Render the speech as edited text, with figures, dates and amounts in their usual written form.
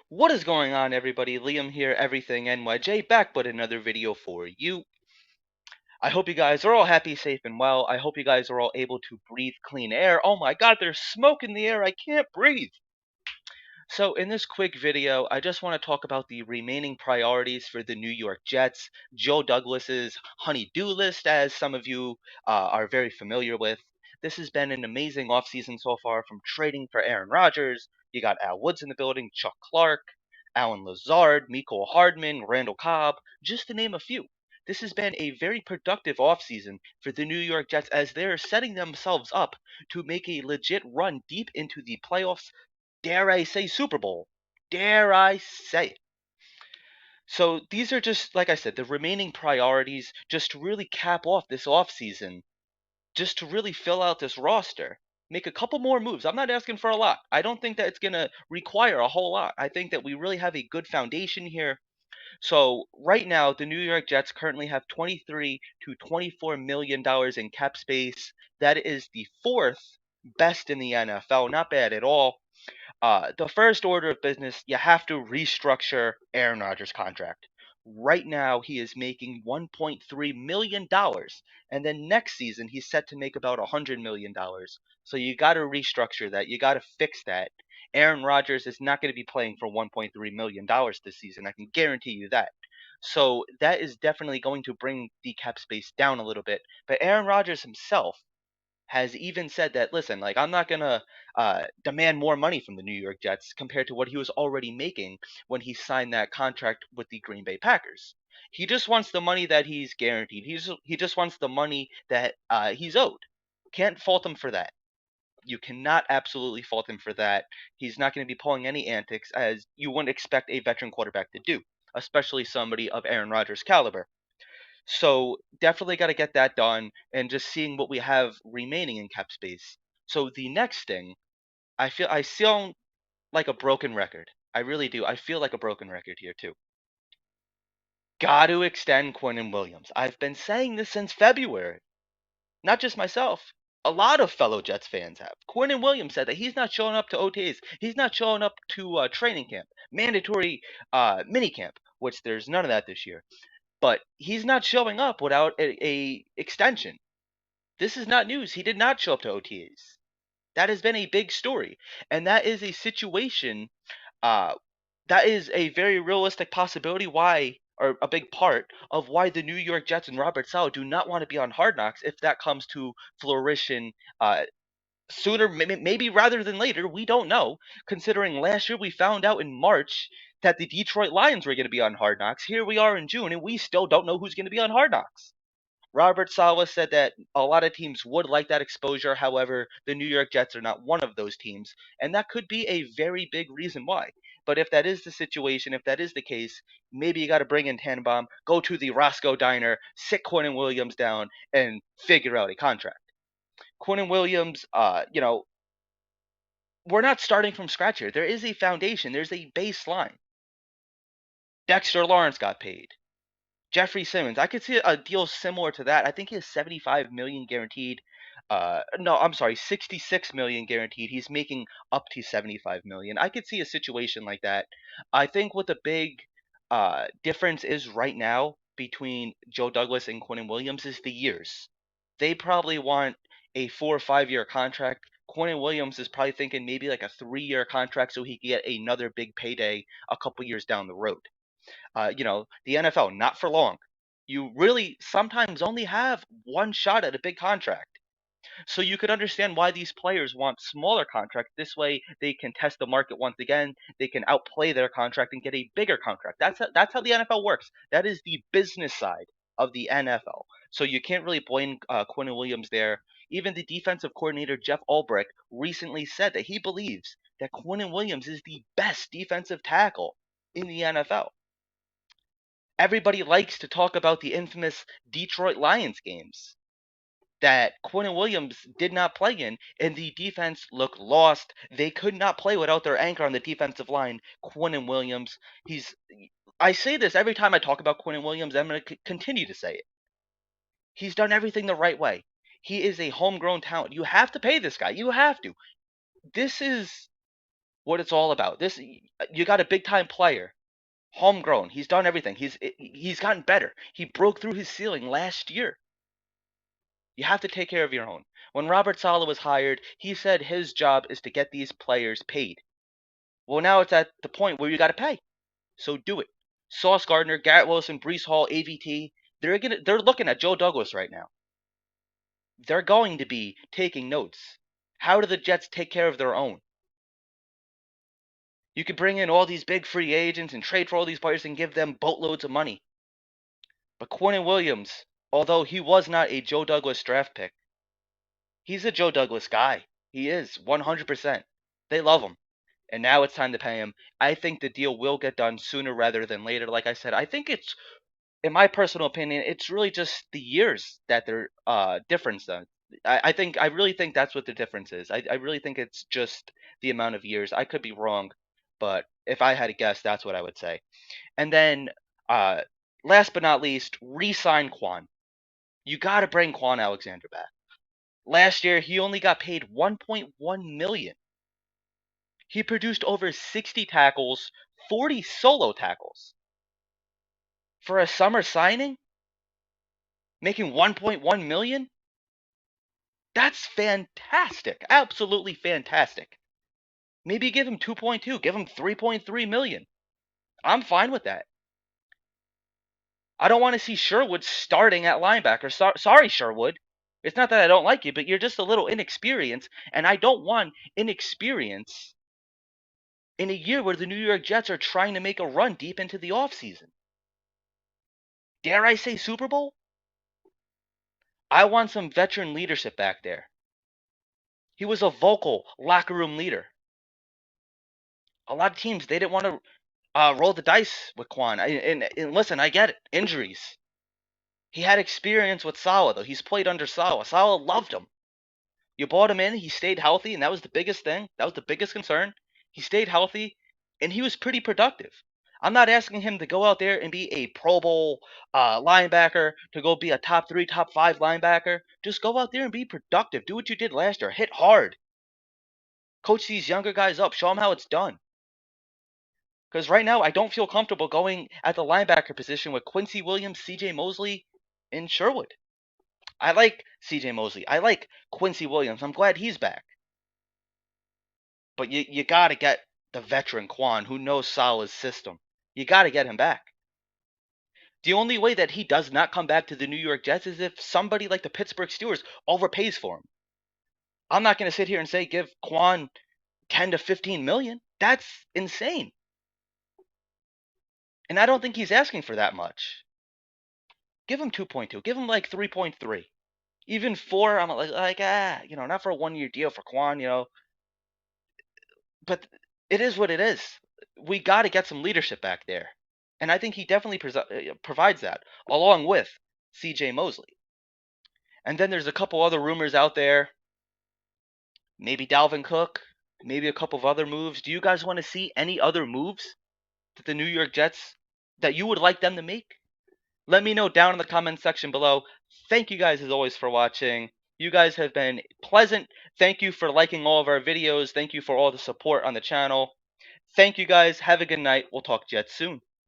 What is going on, everybody? Liam here, Everything NYJ, back with another video for you. I hope you guys are all happy, safe, and well. I hope you guys are all able to breathe clean air. Oh my god, there's smoke in the air. I can't breathe. So, in this quick video, I just want to talk about the remaining priorities for the New York Jets, Joe Douglas's honey-do list, as some of you are very familiar with. This has been an amazing offseason so far, from trading for Aaron Rodgers. You got Al Woods in the building, Chuck Clark, Alan Lazard, Mecole Hardman, Randall Cobb, just to name a few. This has been a very productive offseason for the New York Jets as they're setting themselves up to make a legit run deep into the playoffs, dare I say Super Bowl. Dare I say it. So these are just, like I said, the remaining priorities just to really cap off this offseason, just to really fill out this roster. Make a couple more moves. I'm not asking for a lot. I don't think that it's going to require a whole lot. I think that we really have a good foundation here. So right now, the New York Jets currently have 23 to 24 million dollars in cap space. That is the fourth best in the NFL. Not bad at all. The first order of business, you have to restructure Aaron Rodgers' contract. Right now, he is making $1.3 million, and then next season, he's set to make about $100 million. So you got to restructure that. You got to fix that. Aaron Rodgers is not going to be playing for $1.3 million this season. I can guarantee you that. So that is definitely going to bring the cap space down a little bit. But Aaron Rodgers himself has even said that, listen, like, I'm not gonna demand more money from the New York Jets compared to what he was already making when he signed that contract with the Green Bay Packers. He just wants the money that he's guaranteed. He just wants the money that he's owed. Can't fault him for that. You cannot absolutely fault him for that. He's not going to be pulling any antics as you wouldn't expect a veteran quarterback to do, especially somebody of Aaron Rodgers' caliber. So definitely got to get that done and just seeing what we have remaining in cap space. So the next thing, I feel like a broken record. I really do. I feel like a broken record here too. Got to extend Quinnen Williams. I've been saying this since February. Not just myself. A lot of fellow Jets fans have. Quinnen Williams said that he's not showing up to OTAs. He's not showing up to training camp, mandatory mini camp, which there's none of that this year. But he's not showing up without a extension. This is not news. He did not show up to OTAs. That has been a big story, and that is a situation. Uh, that is a very realistic possibility. Why, or a big part of why the New York Jets and Robert Saleh do not want to be on Hard Knocks if that comes to fruition sooner, maybe rather than later. We don't know. Considering last year we found out in March that the Detroit Lions were going to be on Hard Knocks. Here we are in June, and we still don't know who's going to be on Hard Knocks. Robert Saleh said that a lot of teams would like that exposure. However, the New York Jets are not one of those teams, and that could be a very big reason why. But if that is the situation, if that is the case, maybe you got to bring in Tannenbaum, go to the Roscoe Diner, sit Quinnen Williams down, and figure out a contract. Quinnen Williams, we're not starting from scratch here. There is a foundation. There's a baseline. Dexter Lawrence got paid. Jeffrey Simmons, I could see a deal similar to that. I think he has 75 million guaranteed. No, I'm sorry, 66 million guaranteed. He's making up to 75 million. I could see a situation like that. I think what the big difference is right now between Joe Douglas and Quinnen Williams is the years. They probably want a 4 or 5 year contract. Quinnen Williams is probably thinking maybe like a 3 year contract so he can get another big payday a couple years down the road. The NFL, not for long. You really sometimes only have one shot at a big contract. So you could understand why these players want smaller contracts. This way they can test the market once again. They can outplay their contract and get a bigger contract. That's how the NFL works. That is the business side of the NFL. So you can't really blame Quinnen Williams there. Even the defensive coordinator Jeff Ulbrich recently said that he believes that Quinnen Williams is the best defensive tackle in the NFL. Everybody likes to talk about the infamous Detroit Lions games that Quinnen Williams did not play in, and the defense looked lost. They could not play without their anchor on the defensive line, Quinnen Williams. I say this every time I talk about Quinnen Williams. I'm going to continue to say it. He's done everything the right way. He is a homegrown talent. You have to pay this guy. You have to. This is what it's all about. You got a big time player, homegrown. He's done everything. He's gotten better. He broke through his ceiling last year. You have to take care of your own. When Robert Saleh was hired, he said his job is to get these players paid. Well, now it's at the point where you got to pay. So do it. Sauce Gardner, Garrett Wilson, Breece Hall, AVT, they're looking at Joe Douglas right now. They're going to be taking notes. How do the Jets take care of their own? You could bring in all these big free agents and trade for all these players and give them boatloads of money. But Quinnen Williams, although he was not a Joe Douglas draft pick, he's a Joe Douglas guy. He is 100%. They love him. And now it's time to pay him. I think the deal will get done sooner rather than later. Like I said, I think it's, in my personal opinion, it's really just the years that they're difference. Then I really think that's what the difference is. I really think it's just the amount of years. I could be wrong, but if I had to guess, that's what I would say. And then, uh, last but not least, re-sign Quan. You got to bring Quan Alexander back. Last year, he only got paid 1.1 million. He produced over 60 tackles, 40 solo tackles. For a summer signing, making 1.1 million? That's fantastic. Absolutely fantastic. Maybe give him 2.2, give him 3.3 million. I'm fine with that. I don't want to see Sherwood starting at linebacker. Sorry, Sherwood. It's not that I don't like you, but you're just a little inexperienced, and I don't want inexperience in a year where the New York Jets are trying to make a run deep into the offseason. Dare I say Super Bowl? I want some veteran leadership back there. He was a vocal locker room leader. A lot of teams, they didn't want to roll the dice with Quan. And listen, I get it. Injuries. He had experience with Saleh, though. He's played under Saleh. Saleh loved him. You brought him in. He stayed healthy, and that was the biggest thing. That was the biggest concern. He stayed healthy, and he was pretty productive. I'm not asking him to go out there and be a Pro Bowl linebacker, to go be a top 3, top 5 linebacker. Just go out there and be productive. Do what you did last year. Hit hard. Coach these younger guys up. Show them how it's done. Because right now, I don't feel comfortable going at the linebacker position with Quincy Williams, C.J. Mosley, and Sherwood. I like C.J. Mosley. I like Quincy Williams. I'm glad he's back. But you got to get the veteran Quan who knows Saleh's system. You got to get him back. The only way that he does not come back to the New York Jets is if somebody like the Pittsburgh Steelers overpays for him. I'm not going to sit here and say give Quan 10 to 15 million. That's insane. And I don't think he's asking for that much. Give him 2.2. Give him like 3.3. Even 4, I'm like not for a 1-year deal for Quan, But it is what it is. We got to get some leadership back there. And I think he definitely provides that, along with C.J. Mosley. And then there's a couple other rumors out there. Maybe Dalvin Cook. Maybe a couple of other moves. Do you guys want to see any other moves that the New York Jets that you would like them to make? Let me know down in the comment section below. Thank you guys as always for watching. You guys have been pleasant. Thank you for liking all of our videos. Thank you for all the support on the channel. Thank you guys. Have a good night. We'll talk Jets soon.